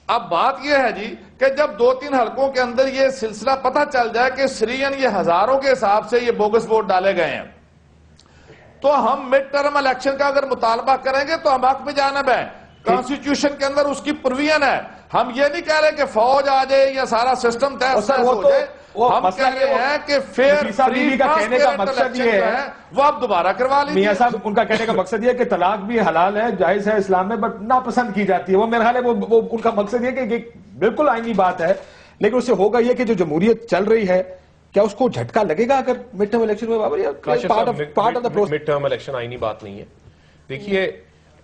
اب بات یہ ہے جی کہ جب 2-3 حلقوں کے اندر یہ سلسلہ پتہ چل جائے کہ سرین یہ ہزاروں کے حساب سے یہ بوگس ووٹ ڈالے گئے ہیں, تو ہم مڈ ٹرم الیکشن کا اگر مطالبہ کریں گے تو ہم حق میں جانب ہیں. کانسٹیٹیوشن کے اندر اس کی پروویژن ہے. ہم یہ نہیں کہہ رہے کہ فوج آ جائے یا سارا سسٹم تحس نحس ہو جائے, ہم کہہ رہے ہیں کہ فیئر فری کا کہنے کا مقصد یہ ہے وہ آپ دوبارہ کروا لیجیے. میاں صاحب ان کا کہنے کا مقصد یہ ہے کہ طلاق بھی حلال ہے, جائز ہے اسلام میں, بٹ ناپسند کی جاتی ہے. وہ میرا خیال ہے وہ ان کا مقصد یہ کہ بالکل آئینی بات ہے, لیکن اس سے ہوگا یہ کہ جو جمہوریت چل رہی ہے کیا اس کو جھٹکا لگے گا اگر مڈ ٹرم الیکشن میں؟ Part of the process. Mid term election آئینی بات نہیں ہے. دیکھیے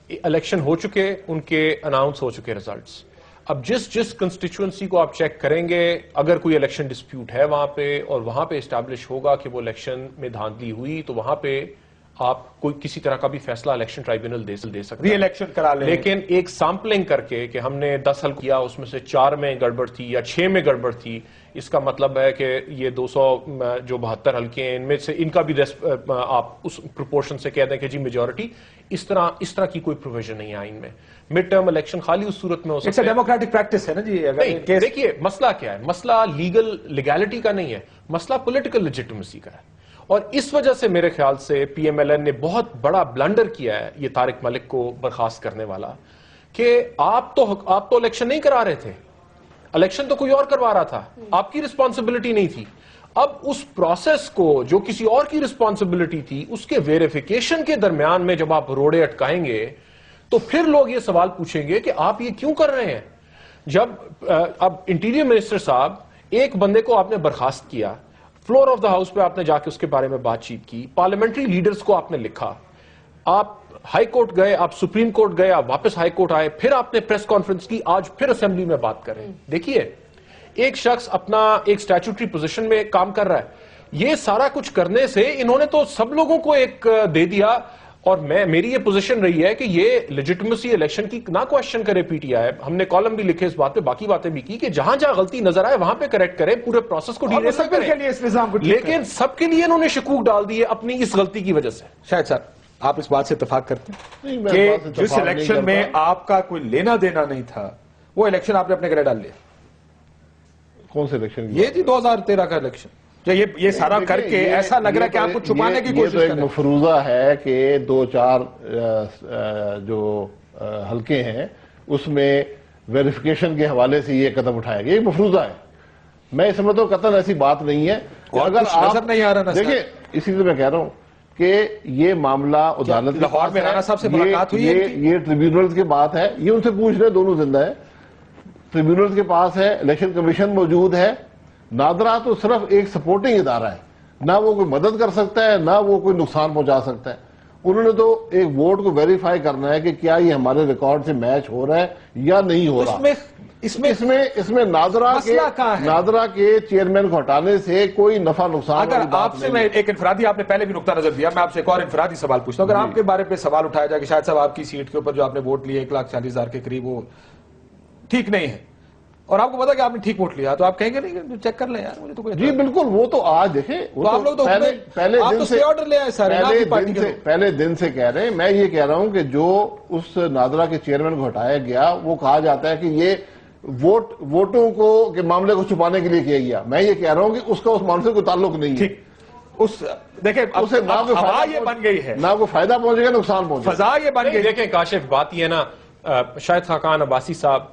الیکشن ہو چکے, ان کے اناؤنس ہو چکے ریزلٹس. اب جس کنسٹیچوئنسی کو آپ چیک کریں گے, اگر کوئی الیکشن ڈسپیوٹ ہے وہاں پہ اور وہاں پہ اسٹیبلش ہوگا کہ وہ الیکشن میں دھاندلی ہوئی, تو وہاں پہ آپ کوئی کسی طرح کا بھی فیصلہ الیکشن ٹرائبیونل دے سکتے ہیں, ری الیکشن کرا لیں. لیکن ایک سیمپلنگ کر کے کہ ہم نے 10 حلقہ کیا, اس میں سے 4 میں گڑبڑ تھی یا 6 میں گڑبڑ تھی, اس کا مطلب ہے کہ یہ 200 جو 72 حلقے ہیں ان میں سے ان کا بھی آپ اس پروپورشن سے کہہ دیں کہ جی میجورٹی. اس طرح کی کوئی پروویژن نہیں ہے آئین میں. مڈ ٹرم الیکشن خالی اس صورت میں ہو سکتا ہے. ڈیموکریٹک پریکٹس ہے نا جی. دیکھیے مسئلہ کیا ہے, مسئلہ لیگلٹی کا نہیں ہے, مسئلہ پولیٹیکل لیجٹمیسی کا ہے. اور اس وجہ سے میرے خیال سے پی ایم ایل این نے بہت بڑا بلنڈر کیا ہے یہ طارق ملک کو برخاست کرنے والا, کہ آپ تو الیکشن نہیں کرا رہے تھے, الیکشن تو کوئی اور کروا رہا تھا, آپ کی رسپانسبلٹی نہیں تھی. اب اس پروسیس کو جو کسی اور کی رسپانسبلٹی تھی, اس کے ویریفیکیشن کے درمیان میں جب آپ روڑے اٹکائیں گے تو پھر لوگ یہ سوال پوچھیں گے کہ آپ یہ کیوں کر رہے ہیں. جب اب انٹیریئر منسٹر صاحب ایک بندے کو آپ نے برخاست کیا, فلور آف دا ہاؤس پہ آپ نے جا کے اس کے بارے میں بات چیت کی, پارلیمنٹری لیڈرز کو آپ نے لکھا, آپ ہائی کورٹ گئے, آپ سپریم کورٹ گئے, آپ واپس ہائی کورٹ آئے, پھر آپ نے پریس کانفرنس کی, آج پھر اسمبلی میں بات کریں. دیکھیے ایک شخص اپنا ایک سٹیچوٹری پوزیشن میں کام کر رہا ہے, یہ سارا کچھ کرنے سے انہوں نے تو سب لوگوں کو ایک دے دیا. اور میری یہ پوزیشن رہی ہے کہ یہ لیجٹمیسی الیکشن کی نہ کوشچن کرے پی ٹی آئی. ہم نے کالم بھی لکھے اس بات پہ, باقی باتیں بھی کی کہ جہاں جہاں غلطی نظر آئے وہاں پہ کریکٹ کریں, پورے پروسیس کو ڈیل کریں. لیکن سب کے لیے انہوں نے شکوک ڈال دیے اپنی اس غلطی کی وجہ سے. شاید سر آپ اس بات سے اتفاق کرتے ہیں کہ جس الیکشن میں آپ کا کوئی لینا دینا نہیں تھا وہ الیکشن آپ نے اپنے گھر ڈال لیا؟ کون سے الیکشن؟ یہ جی 2013 کا الیکشن. یہ سارا کر کے ایسا لگ رہا ہے کہ آپ کو چھپانے کی کوشش کر رہے ہیں. یہ تو ایک مفروضہ ہے کہ 2-4 جو حلقے ہیں اس میں ویریفیکیشن کے حوالے سے یہ قدم اٹھایا گیا, یہ مفروضہ ہے. میں سمجھتا ہوں قطعاً ایسی بات نہیں ہے. اگر نظر نہیں آ رہا دیکھیں, اسی لیے میں کہہ رہا ہوں کہ یہ معاملہ عدالت لاہور میں رانا صاحب سے ملاقات ہوئی ہے, یہ ٹریبیونل کی بات ہے, یہ ان سے پوچھ رہے, دونوں زندہ ہے, ٹریبیونل کے پاس ہے, الیکشن کمیشن موجود ہے. نادرا تو صرف ایک سپورٹنگ ادارہ ہے, نہ وہ کوئی مدد کر سکتا ہے نہ وہ کوئی نقصان پہنچا سکتا ہے. انہوں نے تو ایک ووٹ کو ویریفائی کرنا ہے کہ کیا یہ ہمارے ریکارڈ سے میچ ہو رہا ہے یا نہیں ہو رہا. اس میں نادرا کے چیئرمین کو ہٹانے سے کوئی نفع نقصان. اگر آپ سے میں ایک انفرادی, آپ نے پہلے بھی نقطہ نظر دیا, میں آپ سے ایک اور انفرادی سوال پوچھتا ہوں. اگر آپ کے بارے پہ سوال اٹھایا جائے کہ شاید صاحب آپ کی سیٹ کے اوپر جو آپ نے ووٹ لیے 1,40,000 کے قریب وہ ٹھیک نہیں ہے, اور آپ کو پتا کہ آپ نے ٹھیک ووٹ لیا, تو آپ کہیں گے نہیں کہ چیک کر لیں یار مجھے تو کوئی. جی بالکل, وہ تو آج دیکھیں, پہلے دن سے کہہ رہے ہیں. میں یہ کہہ رہا ہوں کہ جو اس نادرا کے چیئرمین کو ہٹایا گیا وہ کہا جاتا ہے کہ یہ ووٹوں کو کے معاملے کو چھپانے کے لیے کیا گیا. میں یہ کہہ رہا ہوں کہ اس کا اس معاملے سے کوئی تعلق نہیں ہے. دیکھیں اسے فضا یہ بن گئی ہے, نہ کوئی فائدہ پہنچے گا نقصان پہنچے گا, فضا یہ بن گئی. دیکھیں کاشف بات یہ ہے نا, شاہد خاقان عباسی صاحب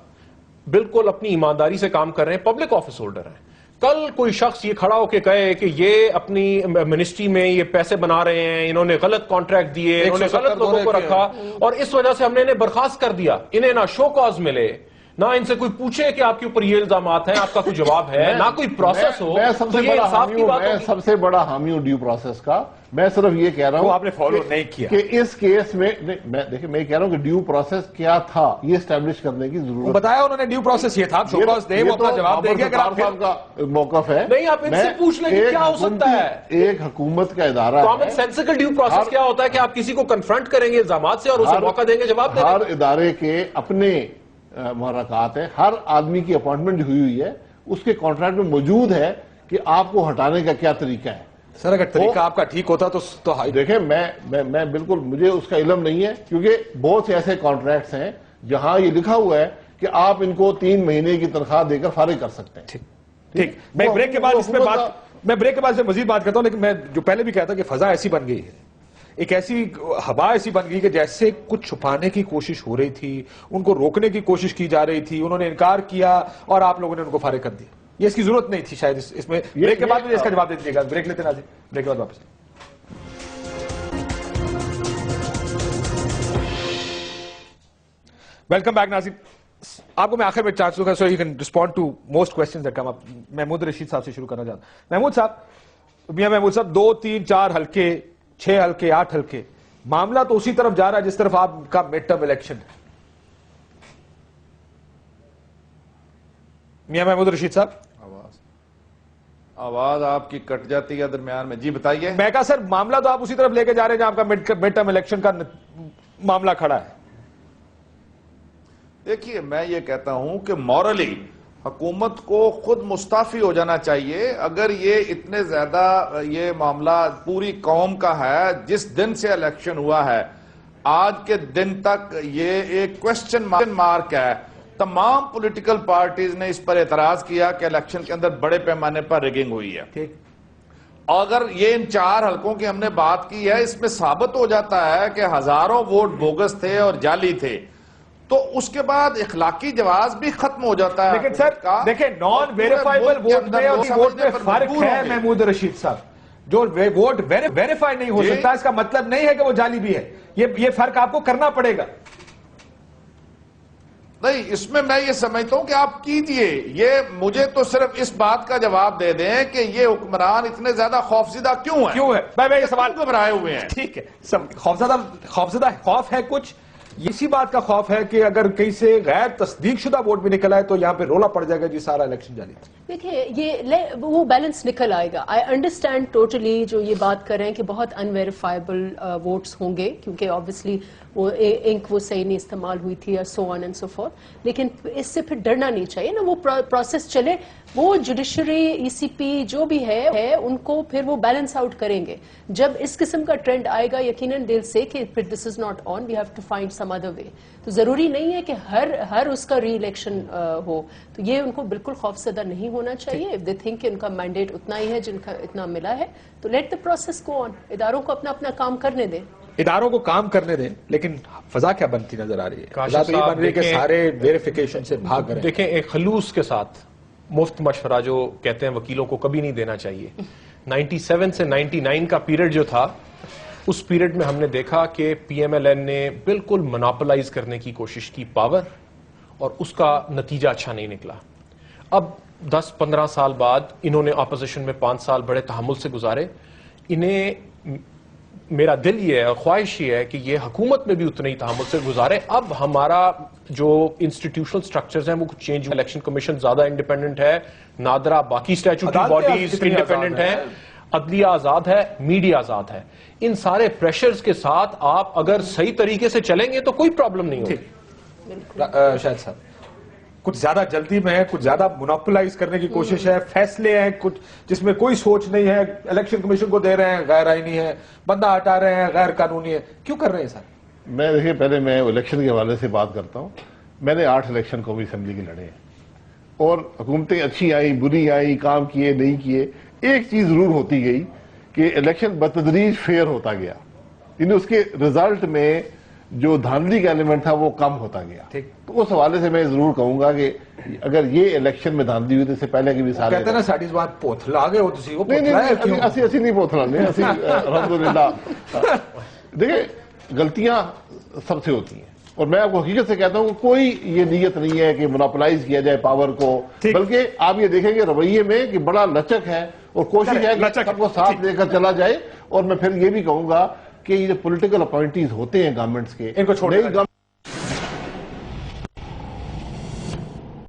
بالکل اپنی ایمانداری سے کام کر رہے ہیں, پبلک آفس ہولڈر ہیں. کل کوئی شخص یہ کھڑا ہو کے کہے کہ یہ اپنی منسٹری میں یہ پیسے بنا رہے ہیں, انہوں نے غلط کانٹریکٹ دیے, انہوں نے غلط لوگوں کو رکھا اور اس وجہ سے ہم نے انہیں برخاست کر دیا, انہیں نہ شو کاز ملے, نہ ان سے کوئی پوچھے کہ آپ کے اوپر یہ الزامات ہیں, آپ کا کوئی جواب ہے, نہ کوئی پروسیس ہو. میں سب سے بڑا حامی ہوں ڈیو پروسیس کا. میں صرف یہ کہہ رہا ہوں آپ نے فالو نہیں کیا کہ اس کیس میں دیکھیں, میں کہہ رہا ہوں کہ ڈیو پروسیس کیا تھا یہ اسٹیبلش کرنے کی ضرورت. بتایا انہوں نے ڈیو پروسیس یہ تھا, شو کاز دے, وہ اپنا جواب دیں گے. اگر آپ کا موقف ہے نہیں, آپ ان سے پوچھ لیں کہ کیا ہو سکتا ہے. ایک حکومت کا ادارہ ہے, کامن سینسیکل ڈیو پروسیس کیا ہوتا ہے کہ آپ کسی کو کنفرنٹ کریں گے الزامات سے اور اسے موقع دیں گے جواب دیں گے. ہر ادارے کے اپنے محرکات ہیں, ہر آدمی کی اپوائنٹمنٹ ہوئی ہے, اس کے کانٹریکٹ میں موجود ہے کہ آپ کو ہٹانے کا کیا طریقہ ہے. سر اگر طریقہ آپ کا ٹھیک ہوتا تو دیکھیں, میں بالکل, مجھے اس کا علم نہیں ہے کیونکہ بہت سے ایسے کانٹریکٹس ہیں جہاں یہ لکھا ہوا ہے کہ آپ ان کو 3 مہینے کی تنخواہ دے کر فارغ کر سکتے ہیں. ٹھیک, میں بریک کے بعد اس میں بات, میں بریک کے بعد سے مزید بات کرتا ہوں, لیکن میں جو پہلے بھی کہتا کہ فضا ایسی بن گئی ہے, ایک ایسی ہوا ایسی بن گئی کہ جیسے کچھ چھپانے کی کوشش ہو رہی تھی, ان کو روکنے کی کوشش کی جا رہی تھی, انہوں نے انکار کیا اور آپ لوگوں نے ان کو فارغ کر دیا. یہ اس کی ضرورت نہیں تھی شاید. اس میں بریک کے بعد مجھے اس کا جواب دے دیجیے گا. بریک لیتے ناظرین, بریک کے بعد واپس. ویلکم بیک ناظرین. آپ کو میں آخر میں چانس دوں گا so you can respond to most questions that come up. Mahmood Rashid sahib سے شروع کرنا چاہتا ہوں. محمود صاحب, میاں محمود صاحب, 2, 3, 4 حلقے, 6 حلقے, 8 حلقے, معاملہ تو اسی طرف جا رہا ہے جس طرف آپ کا مڈ ٹرم الیکشن ہے. میاں محمود رشید صاحب, آواز آپ کی کٹ جاتی ہے درمیان میں. جی بتائیے. میں کہا سر معاملہ تو آپ اسی طرف لے کے جا رہے ہیں جہاں آپ کا مڈ ٹرم الیکشن کا معاملہ کھڑا ہے. دیکھیے میں یہ کہتا ہوں کہ مورلی حکومت کو خود مستعفی ہو جانا چاہیے. اگر یہ اتنے زیادہ یہ معاملہ پوری قوم کا ہے, جس دن سے الیکشن ہوا ہے آج کے دن تک یہ ایک کوسچن مارک ہے. تمام پولیٹیکل پارٹیز نے اس پر اعتراض کیا کہ الیکشن کے اندر بڑے پیمانے پر ریگنگ ہوئی ہے. اگر یہ ان 4 حلقوں کی ہم نے بات کی ہے, اس میں ثابت ہو جاتا ہے کہ ہزاروں ووٹ بوگس تھے اور جعلی تھے, تو اس کے بعد اخلاقی جواز بھی ختم ہو جاتا ہے. لیکن سر دیکھیں نان ویریفائبل ووٹ میں اور ووٹ میں فرق ہے محمود رشید صاحب. جو ووٹ ویریفائی نہیں ہو سکتا اس کا مطلب نہیں ہے کہ وہ جعلی بھی ہے. یہ فرق آپ کو کرنا پڑے گا. نہیں, اس میں یہ سمجھتا ہوں کہ آپ کیجئے. یہ مجھے تو صرف اس بات کا جواب دے دیں کہ یہ حکمران اتنے زیادہ خوفزدہ کیوں ہے. میں یہ سوال گھبرائے ہوئے ہیں. ٹھیک ہے, خوفزدہ خوف ہے کچھ, اسی بات کا خوف ہے کہ اگر کہیں سے غیر تصدیق شدہ ووٹ بھی نکل آئے تو یہاں پہ رولا پڑ جائے گا جی سارا الیکشن جاری. دیکھیں یہ وہ بیلنس نکل آئے گا. آئی انڈرسٹینڈ ٹوٹلی جو یہ بات کر رہے ہیں کہ بہت انویریفائبل ووٹس ہوں گے کیونکہ آبویسلی وہ انک وہ صحیح نہیں استعمال ہوئی تھی اور سو آن اینڈ سو فورتھ. لیکن اس سے پھر ڈرنا نہیں چاہیے نا. وہ پروسیس چلے, وہ جوڈیشری ای سی پی جو بھی ہے ان کو پھر وہ بیلنس آؤٹ کریں گے. جب اس قسم کا ٹرینڈ آئے گا یقیناً دل سے کہ پھر this is not on, we have to find some other way. تو ضروری نہیں ہے کہ ہر اس کا ری الیکشن ہو. تو یہ ان کو بالکل خوفزدہ نہیں ہونا چاہیے. اف دے تھنک کہ ان کا مینڈیٹ اتنا ہی ہے جن کا اتنا ملا ہے تو لیٹ دا پروسیس گو آن. اداروں کو اپنا کام کرنے دیں. اداروں کو کام کرنے دیں, لیکن فضا کیا بنتی نظر آ رہی ہے؟ فضا تو یہ بن رہی ہے کہ سارے ویریفیکیشن سے بھاگ رہے ہیں. دیکھیں ایک خلوص کے ساتھ مفت مشورہ جو کہتے ہیں وکیلوں کو کبھی نہیں دینا چاہیے. 97 سے 99 کا پیریڈ جو تھا, اس پیریڈ میں ہم نے دیکھا کہ پی ایم ایل این نے بالکل مناپلائز کرنے کی کوشش کی پاور, اور اس کا نتیجہ اچھا نہیں نکلا. اب 10-15 سال بعد انہوں نے اپوزیشن میں 5 سال بڑے تحمل سے گزارے. انہیں میرا دل یہ ہے اور خواہش یہ ہے کہ یہ حکومت میں بھی اتنے ہی تحمل سے گزارے. اب ہمارا جو انسٹیٹیوشنل سٹرکچرز ہیں وہ کچھ چینج ہوئے. الیکشن کمیشن زیادہ انڈیپینڈنٹ ہے, نادرا باقی اسٹیچوٹری باڈیز انڈیپینڈنٹ ہیں, عدلیہ آزاد ہے, میڈیا آزاد ہے. ان سارے پریشرز کے ساتھ آپ اگر صحیح طریقے سے چلیں گے تو کوئی پرابلم نہیں ہوگی. شاہد صاحب کچھ زیادہ جلدی میں ہے, کچھ زیادہ مونوپلائز کرنے کی کوشش ہے, فیصلے ہیں کچھ جس میں کوئی سوچ نہیں ہے, الیکشن کمیشن کو دے رہے ہیں غیر آئینی ہے, بندہ ہٹا رہے ہیں غیر قانونی ہے. کیوں کر رہے ہیں سر؟ میں دیکھیے پہلے میں الیکشن کے حوالے سے بات کرتا ہوں. میں نے 8 الیکشن قومی اسمبلی کے لڑے ہیں, اور حکومتیں اچھی آئیں بری آئیں, کام کیے نہیں کیے. ایک چیز ضرور ہوتی گئی کہ الیکشن بتدریج فیئر ہوتا گیا, یعنی اس کے رزلٹ میں جو دھاندلی کا ایلیمنٹ تھا وہ کم ہوتا گیا. تو اس حوالے سے میں ضرور کہوں گا کہ اگر یہ الیکشن میں دھاندلی ہوئی تو اس سے پہلے کی بھی سارے کہتے ہیں نا ساڈی زبان پوتھلا گئے ہو تسی, وہ نہیں اسی نہیں پوتھلا نہیں اسی الحمدللہ. دیکھیں غلطیاں سب سے ہوتی ہیں, اور میں آپ کو حقیقت سے کہتا ہوں کہ کوئی یہ نیت نہیں ہے کہ مونوپلائز کیا جائے پاور کو, بلکہ آپ یہ دیکھیں گے رویے میں کہ بڑا لچک ہے اور کوشش ہے کہ سب کو ساتھ لے کر چلا جائے. اور میں پھر یہ بھی کہوں گا کہ یہ جو پولیٹیکل اپوائنٹیز ہوتے ہیں گورنمنٹس کے,